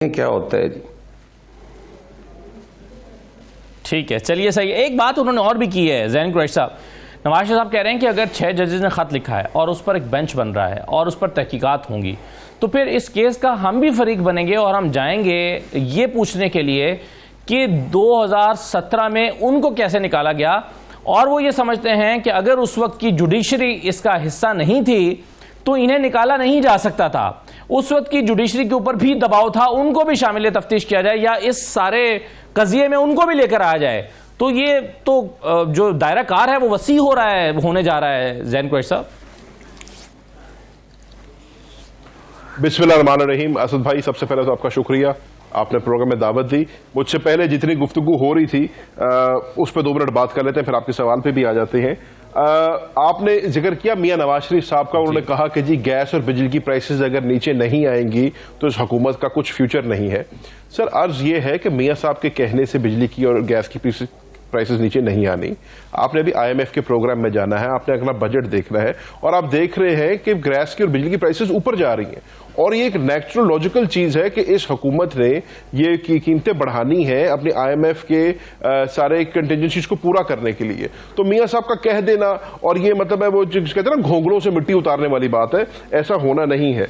کیا ہوتا ہے جی. ٹھیک ہے, چلیے صحیح. ایک بات انہوں نے اور بھی کی ہے زین قریشی صاحب. نواز شریف صاحب کہہ رہے ہیں کہ اگر 6 ججز نے خط لکھا ہے اور اس پر ایک بینچ بن رہا ہے اور اس پر تحقیقات ہوں گی تو پھر اس کیس کا ہم بھی فریق بنیں گے اور ہم جائیں گے یہ پوچھنے کے لیے کہ 2017 میں ان کو کیسے نکالا گیا, اور وہ یہ سمجھتے ہیں کہ اگر اس وقت کی جوڈیشری اس کا حصہ نہیں تھی تو انہیں نکالا نہیں جا سکتا تھا. اس وقت کی جوڈیشری کے اوپر بھی دباؤ تھا, ان کو بھی شامل تفتیش کیا جائے یا اس سارے قضیے میں ان کو بھی لے کر آیا جائے. تو یہ تو جو دائرہ کار ہے وہ وسیع ہو رہا ہے, ہونے جا رہا ہے. زین قریشی صاحب. بسم اللہ الرحمن الرحیم. اسد بھائی, سب سے پہلے تو آپ کا شکریہ, آپ نے پروگرام میں دعوت دی. مجھ سے پہلے جتنی گفتگو ہو رہی تھی اس پہ 2 منٹ بات کر لیتے ہیں, پھر آپ کے سوال پہ بھی آ جاتے ہیں. آپ نے ذکر کیا میاں نواز شریف صاحب کا, انہوں نے کہا کہ جی گیس اور بجلی کی پرائسز اگر نیچے نہیں آئیں گی تو اس حکومت کا کچھ فیوچر نہیں ہے. سر, عرض یہ ہے کہ میاں صاحب کے کہنے سے بجلی کی اور گیس کی پرائسز نیچے نہیں آنی. آپ نے ابھی IMF کے پروگرام میں جانا ہے, آپ نے اپنا بجٹ دیکھنا ہے, اور آپ دیکھ رہے ہیں کہ گیس کی اور بجلی کی پرائسز اوپر جا رہی ہیں, اور یہ ایک نیچرل لاجیکل چیز ہے کہ اس حکومت نے یہ قیمتیں بڑھانی ہے اپنی IMF کے سارے کنٹینجنسیز کو پورا کرنے کے لیے. تو میاں صاحب کا کہہ دینا اور یہ مطلب ہے وہ کہتے ہیں نا گھونگھروں سے مٹی اتارنے والی بات ہے, ایسا ہونا نہیں ہے.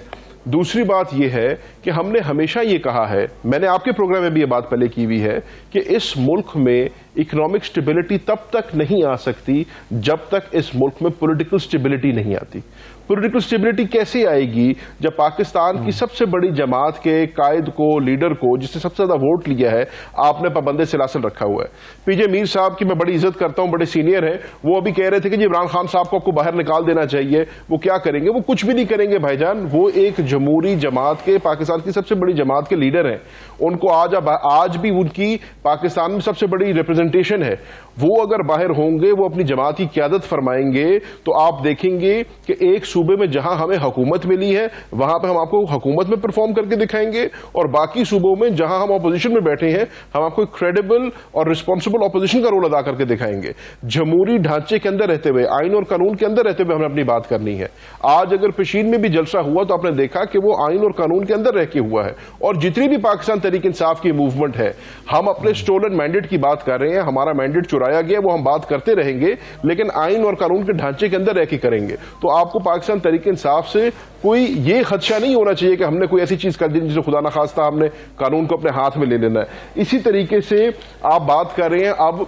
دوسری بات یہ ہے کہ ہم نے ہمیشہ یہ کہا ہے, میں نے آپ کے پروگرام میں بھی یہ بات پہلے کی ہوئی ہے, کہ اس ملک میں اکنامک سٹیبلٹی تب تک نہیں آ سکتی جب تک اس ملک میں پولیٹیکل سٹیبلٹی نہیں آتی. پولیٹیکل سٹیبلٹی کیسے آئے گی جب پاکستان کی سب سے بڑی جماعت کے قائد کو, لیڈر کو, جس نے سب سے زیادہ ووٹ لیا ہے, آپ نے پابند سلاسل رکھا ہوا ہے. پی جے میر صاحب کی میں بڑی عزت کرتا ہوں, بڑے سینئر ہیں, وہ ابھی کہہ رہے تھے کہ جی عمران خان صاحب کو آپ کو باہر نکال دینا چاہیے. وہ کیا کریں گے؟ وہ کچھ بھی نہیں کریں گے بھائی جان. وہ ایک جمہوری جماعت کے, پاکستان کی سب سے بڑی جماعت کے لیڈر ہیں. ان کو آج بھی ان کی پاکستان میں سب سے بڑی ریپرزنٹیشن ہے. وہ اگر باہر ہوں گے, وہ اپنی جماعت کی قیادت فرمائیں گے, تو آپ دیکھیں گے کہ ایک صوبے میں جہاں ہمیں حکومت ملی ہے وہاں پہ ہم آپ کو حکومت میں پرفارم کر کے دکھائیں گے, اور باقی صوبوں میں جہاں ہم اپوزیشن میں بیٹھے ہیں ہم آپ کو کریڈیبل اور ریسپانسبل اپوزیشن کا رول ادا کر کے دکھائیں گے. جمہوری ڈھانچے کے اندر رہتے ہوئے, آئین اور قانون کے اندر رہتے ہوئے ہمیں اپنی بات کرنی ہے. آج اگر پشین میں بھی جلسہ ہوا تو آپ نے دیکھا کہ وہ آئین اور قانون کے اندر رہ کے ہوا ہے, اور جتنی بھی پاکستان تحریک انصاف کی موومنٹ ہے, ہم اپنے سٹولن مینڈیٹ کی بات کر رہے ہیں. ہمارا مینڈیٹ چرایا گیا, وہ ہم بات کرتے رہیں گے, لیکن آئین اور قانون کے ڈھانچے کے اندر رہ کے کریں گے. تو آپ کو پاکستان تحریک انصاف سے کوئی یہ خدشہ نہیں ہونا چاہیے کہ ہم نے کوئی ایسی چیز کر دی جسے خدا نخواستہ ہم نے قانون کو اپنے ہاتھ میں لے لینا ہے. اسی طریقے سے آپ بات کر رہے ہیں اب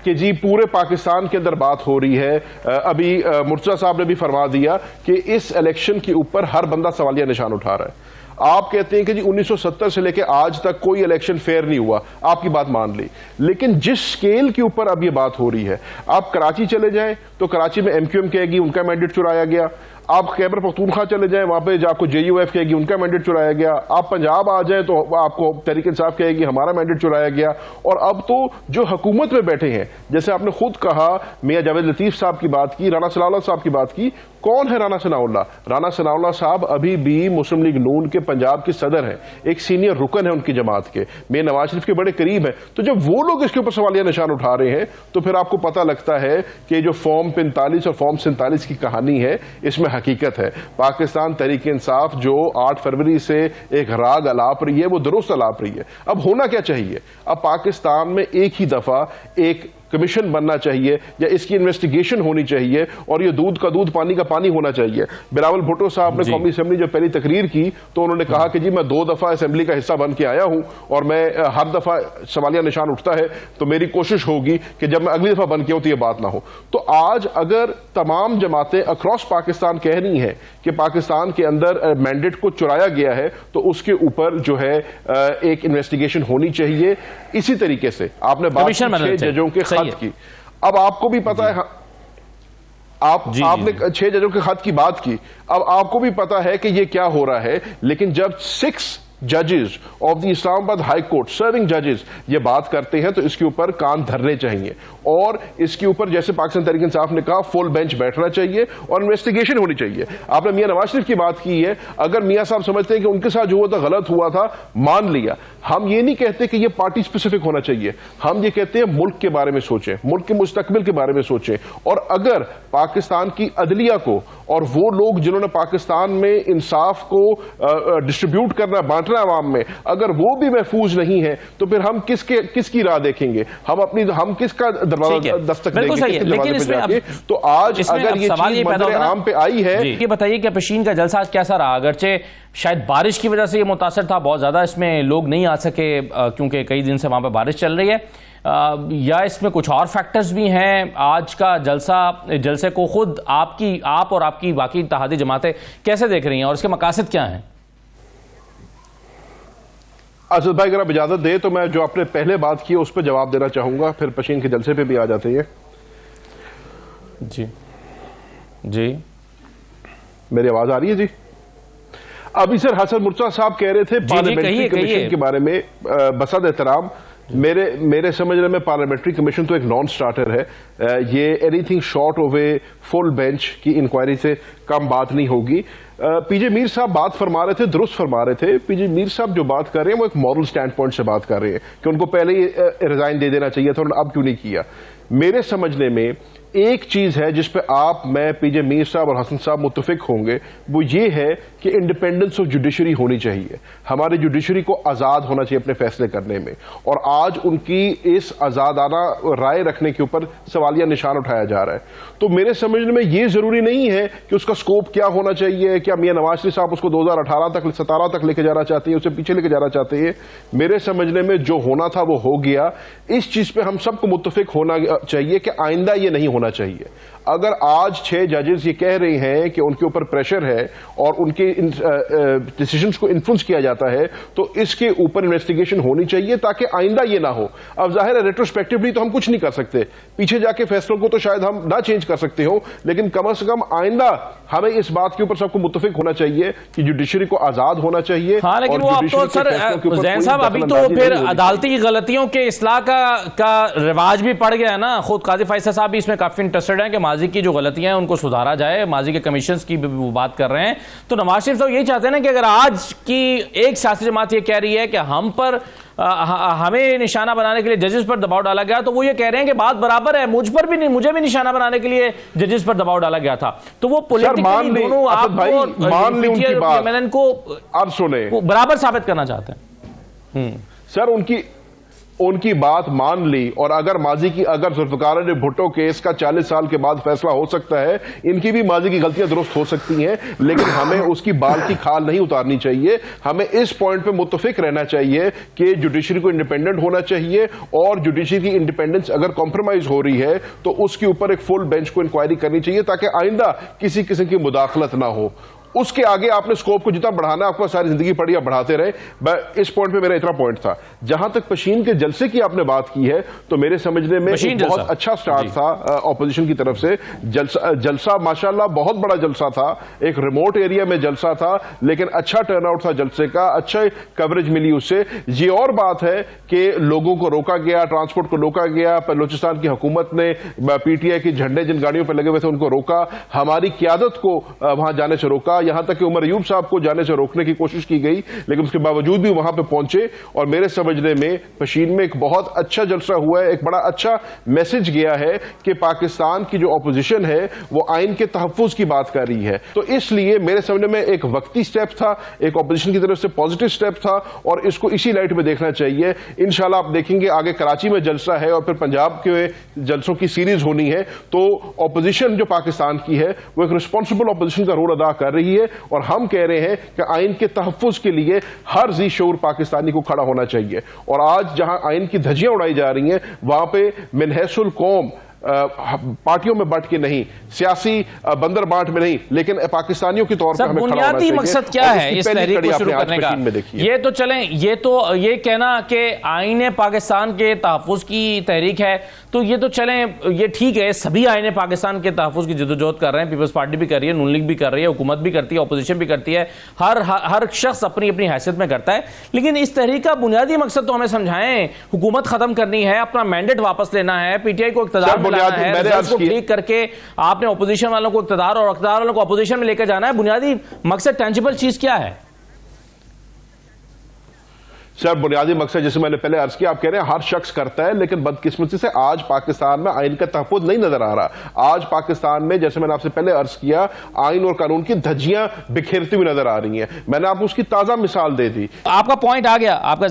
کہ جی پورے پاکستان کے اندر بات ہو رہی ہے. ابھی مرتضیٰ صاحب نے بھی فرما دیا کہ اس الیکشن کے اوپر ہر بندہ سوالیہ نشان اٹھا رہا ہے. آپ کہتے ہیں کہ جی 1970 سے لے کے آج تک کوئی الیکشن فیئر نہیں ہوا, آپ کی بات مان لی, لیکن جس سکیل کے اوپر اب یہ بات ہو رہی ہے, آپ کراچی چلے جائیں تو کراچی میں MQM کہے گی ان کا مینڈیٹ چرایا گیا. آپ خیبر پختونخوا چلے جائیں, وہاں پہ آپ کو JUF کہے گی ان کا مینڈیٹ چرایا گیا. آپ پنجاب آ جائیں تو آپ کو تحریک انصاف کہے گی ہمارا مینڈیٹ چرایا گیا. اور اب تو جو حکومت میں بیٹھے ہیں, جیسے آپ نے خود کہا, میاں جاوید لطیف صاحب کی بات کی, رانا ثناء اللہ صاحب کی بات کی. کون ہے رانا ثناء اللہ؟ رانا ثناء اللہ صاحب ابھی بھی مسلم لیگ نون کے پنجاب کے صدر ہیں, ایک سینئر رکن ہے ان کی جماعت کے, میاں نواز شریف کے بڑے قریب ہیں. تو جب وہ لوگ اس کے اوپر سوالیہ نشان اٹھا رہے ہیں تو پھر آپ کو پتہ لگتا ہے کہ جو فارم 45 اور فارم 47 کی کہانی ہے اس میں حقیقت ہے. پاکستان تحریک انصاف جو 8 فروری سے ایک راگ الاپ رہی ہے وہ درست الاپ رہی ہے. اب ہونا کیا چاہیے؟ اب پاکستان میں ایک ہی دفعہ ایک کمیشن بننا چاہیے یا اس کی انویسٹیگیشن ہونی چاہیے, اور یہ دودھ کا دودھ پانی کا پانی ہونا چاہیے. بلاول بھٹو صاحب نے قومی اسمبلی جو پہلی تقریر کی تو انہوں نے کہا کہ جی میں 2 دفعہ اسمبلی کا حصہ بن کے آیا ہوں, اور میں ہر دفعہ سوالیہ نشان اٹھتا ہے, تو میری کوشش ہوگی کہ جب میں اگلی دفعہ بن کے ہوں تو یہ بات نہ ہو. تو آج اگر تمام جماعتیں اکراس پاکستان کہہ رہی ہیں کہ پاکستان کے اندر مینڈیٹ کو چرایا گیا ہے, تو اس کے اوپر جو ہے ایک انویسٹیگیشن ہونی چاہیے. اسی طریقے سے آپ نے بات 6 ججوں کے خط کی. اب آپ کو بھی پتا ہے, آپ نے 6 ججوں کے خط کی بات کی, اب آپ کو بھی پتا ہے کہ یہ کیا ہو رہا ہے. لیکن جب 6 ججز آف دی اسلام آباد ہائی کورٹ, سرونگ ججز, یہ بات کرتے ہیں تو اس کے اوپر کان دھرنے چاہیے, اور اس کے اوپر جیسے پاکستان تحریک انصاف نے کہا فل بینچ بیٹھنا چاہیے اور انویسٹیگیشن ہونی چاہیے. آپ نے میاں نواز شریف کی بات کی ہے, اگر میاں صاحب سمجھتے ہیں کہ ان کے ساتھ جو ہوا تھا غلط ہوا تھا, مان لیا. ہم یہ نہیں کہتے کہ یہ پارٹی اسپیسیفک ہونا چاہیے, ہم یہ کہتے ہیں ملک کے بارے میں سوچیں, ملک کے مستقبل کے بارے میں سوچیں. اور اگر پاکستان کی عدلیہ کو اور وہ لوگ جنہوں نے پاکستان میں انصاف کو ڈسٹریبیوٹ کرنا, بانٹنا رہا ہے عوام میں، اگر وہ بھی محفوظ نہیں ہے تو پھر ہم کس کی راہ دیکھیں گے، ہم کس کا دروازہ دستک دیں گے، کس کے دروازے پہ جا کے؟ تو آج اگر یہ چیز منظر عام پہ آئی ہے، یہ بتائیے کہ پشین کا جلسہ آج کیسا رہا؟ اگرچہ شاید بارش کی وجہ سے یہ متاثر تھا، بہت زیادہ اس میں لوگ نہیں آ سکے کیونکہ کئی دن سے وہاں پہ بارش چل رہی ہے، یا اس میں کچھ اور فیکٹرز بھی ہیں؟ آج کا جلسے کو خود آپ اور آپ کی باقی اتحادی جماعتیں کیسے دیکھ رہی ہیں اور اس کے مقاصد کیا ہیں؟ اسد بھائی اگر آپ اجازت دیں تو میں جو آپ نے پہلے بات کی اس پہ جواب دینا چاہوں گا، پھر پشین کے جلسے پہ بھی آ جاتے ہیں۔ جی میری آواز آ رہی ہے؟ جی ابھی سر حسن مرتضیٰ صاحب کہہ رہے تھے پارلیمنٹری کمیشن کے بارے میں، بصد احترام میرے سمجھنے میں پارلیمنٹری کمیشن تو ایک نان سٹارٹر ہے، یہ anything short of a full bench کی انکوائری سے کم بات نہیں ہوگی۔ پی جے میر صاحب بات فرما رہے تھے، درست فرما رہے تھے۔ پی جے میر صاحب جو بات کر رہے ہیں وہ ایک مورل سٹینڈ پوائنٹ سے بات کر رہے ہیں کہ ان کو پہلے ہی ریزائن دے دینا چاہیے تھا، انہوں نے اب کیوں نہیں کیا۔ میرے سمجھنے میں ایک چیز ہے جس پہ آپ، میں، پی جے میر صاحب اور حسن صاحب متفق ہوں گے، وہ یہ ہے کہ انڈیپینڈنس آف جوڈیشری ہونی چاہیے، ہمارے جوڈیشری کو آزاد ہونا چاہیے اپنے فیصلے کرنے میں، اور آج ان کی اس آزادانہ رائے رکھنے کے اوپر سوالیہ نشان اٹھایا جا رہا ہے۔ تو میرے سمجھنے میں یہ ضروری نہیں ہے کہ اس کا سکوپ کیا ہونا چاہیے، کیا میاں نواز شریف صاحب اس کو 2018 تک 17 تک لے کے جانا چاہتے ہیں، اسے پیچھے لے کے جانا چاہتے ہیں۔ میرے سمجھنے میں جو ہونا تھا وہ ہو گیا۔ اس چیز پہ ہم سب کو متفق ہونا چاہیے کہ آئندہ یہ نہیں ہونا چاہیے۔ اگر آج 6 ججز یہ کہہ رہے ہیں کہ ان کے اوپر پریشر ہے اور ان کے ڈیسیژنز کو انفلوئنس کیا جاتا ہے تو اس کے اوپر انویسٹیگیشن ہونی چاہیے تاکہ آئندہ یہ نہ ہو۔ اب ظاہر ہے ریٹروسپیکٹولی تو ہم کچھ نہیں کر سکتے، پیچھے جا کے فیصلوں کو تو شاید ہم نہ چینج کر سکتے ہوں، لیکن کم از کم آئندہ ہمیں اس بات کے اوپر سب کو متفق ہونا چاہیے کہ جوڈیشری کو آزاد ہونا چاہیے۔ ہاں لیکن وہ اب تو سر زین صاحب ابھی تو پھر عدالتی غلطیوں کے اصلاح کا رواج بھی پڑ گیا ہے نا۔ خود قاضی فیصل صاحب بھی اس میں کافی انٹرسٹڈ ہیں کہ ماضی کی جو غلطیاں ہیں ان کو سدھارا جائے، ماضی کے کمیشنز کی بھی وہ بات کر رہے ہیں۔ تو نواز شریف صاحب یہی چاہتے ہیں نا کہ اگر آج کی ایک سیاسی جماعت یہ کہہ رہی ہے کہ ہم پر ہمیں نشانہ بنانے کے لیے ججز پر دباؤ ڈالا گیا، تو وہ یہ کہہ رہے ہیں کہ بات برابر ہے، مجھ پر بھی نہیں، مجھے بھی نشانہ بنانے کے لیے ججز پر دباؤ ڈالا گیا تھا۔ تو وہ پولیٹیکلی دونوں آپ کو برابر ثابت کرنا چاہتے ہیں۔ سر ان کی بات مان لی، اور اگر ماضی کی ذوالفقار علی بھٹو کیس کا 40 سال کے بعد فیصلہ ہو سکتا ہے، ان کی بھی ماضی کی غلطیاں درست ہو سکتی ہیں، لیکن ہمیں اس کی بال کی کھال نہیں اتارنی چاہیے۔ ہمیں اس پوائنٹ پہ متفق رہنا چاہیے کہ جوڈیشری کو انڈیپینڈنٹ ہونا چاہیے، اور جوڈیشری کی انڈیپینڈنس اگر کمپرومائز ہو رہی ہے تو اس کے اوپر ایک فل بینچ کو انکوائری کرنی چاہیے تاکہ آئندہ کسی قسم کی مداخلت نہ ہو۔ اس کے آگے آپ نے سکوپ کو جتنا بڑھانا آپ کو ساری زندگی پڑی آپ بڑھاتے رہے۔ اس پوائنٹ پہ میرا اتنا پوائنٹ تھا۔ جہاں تک پشین کے جلسے کی آپ نے بات کی ہے تو میرے سمجھنے میں ایک بہت اچھا سٹارٹ تھا اپوزیشن کی طرف سے۔ جلسہ ماشاءاللہ بہت بڑا جلسہ تھا، ایک ریموٹ ایریا میں جلسہ تھا، لیکن اچھا ٹرن آؤٹ تھا جلسے کا، اچھا کوریج ملی اس سے۔ یہ اور بات ہے کہ لوگوں کو روکا گیا، ٹرانسپورٹ کو روکا گیا، بلوچستان کی حکومت نے پی ٹی آئی کے جھنڈے جن گاڑیوں پہ لگے ہوئے تھے ان کو روکا، ہماری قیادت کو وہاں جانے سے روکا، یہاں تک کہ عمر ایوب صاحب کو جانے سے روکنے کی کوشش کی گئی، لیکن اس کے باوجود بھی وہاں پہ پہنچے۔ اور میرے سمجھنے میں پشین میں ایک بہت اچھا جلسہ ہوا ہے، ایک بڑا اچھا میسج گیا ہے کہ پاکستان کی جو اپوزیشن ہے وہ آئین کے تحفظ کی بات کر رہی ہے۔ تو اس لیے میرے سمجھنے میں ایک وقتی سٹیپ تھا، ایک اپوزیشن کی طرف سے پازیٹیو سٹیپ تھا، اور اس کو اسی لائٹ میں دیکھنا چاہیے۔ انشاءاللہ آپ دیکھیں گے آگے کراچی میں جلسہ ہے اور پھر پنجاب کے جلسوں کی سیریز ہونی ہے، تو اپوزیشن جو پاکستان کی ہے وہ ایک ریسپانسبل اپوزیشن کا رول ادا کر رہی ہے، اور ہم کہہ رہے ہیں کہ آئین کے تحفظ کے لیے ہر ذی شعور پاکستانی کو کھڑا ہونا چاہیے۔ اور آج جہاں آئین کی دھجیاں اڑائی جا رہی ہیں وہاں پہ من حیث القوم پارٹیوں میں بٹ کے نہیں، سیاسی بندر بانٹ میں نہیں، لیکن پاکستانیوں کے طور پر ہمیں کھڑا ہونا چاہیے۔ بنیادی مقصد کیا ہے اس تحریک کو شروع کرنے کا؟ یہ تو چلیں، یہ کہنا کہ آئین پاکستان کے تحفظ کی تحریک ہے، تو یہ تو چلیں، یہ ٹھیک ہے، سبھی آئین پاکستان کے تحفظ کی جدوجہد کر رہے ہیں، پیپلز پارٹی بھی کر رہی ہے، نون لیگ بھی کر رہی ہے، حکومت بھی کرتی ہے، اپوزیشن بھی کرتی ہے، ہر شخص اپنی اپنی حیثیت میں کرتا ہے، لیکن اس تحریک کا بنیادی مقصد تو ہمیں سمجھائیں۔ حکومت ختم کرنی ہے، اپنا مینڈیٹ واپس لینا ہے، پی ٹی آئی کو اقتدار میں لانا ہے، رزلٹس کو ٹھیک کر کے آپ نے اپوزیشن والوں کو اقتدار اور اقتدار والوں کو اپوزیشن میں لے کے جانا ہے۔ بنیادی مقصد ٹینجیبل چیز کیا ہے؟ سر بنیادی مقصد جیسے میں نے پہلے عرض کیا، آپ کہہ رہے ہیں ہر شخص کرتا ہے، لیکن بدقسمتی سے آج پاکستان میں آئین کا تحفظ نہیں نظر آ رہا. آج پاکستان میں جیسے میں نے آپ سے پہلے عرض کیا، آئین اور قانون کی دھجیاں بکھیرتی ہوئی نظر آ رہی ہیں. میں نے آپ کو اس کی تازہ مثال دے دی. آپ کا پوائنٹ آ گیا، آپ کا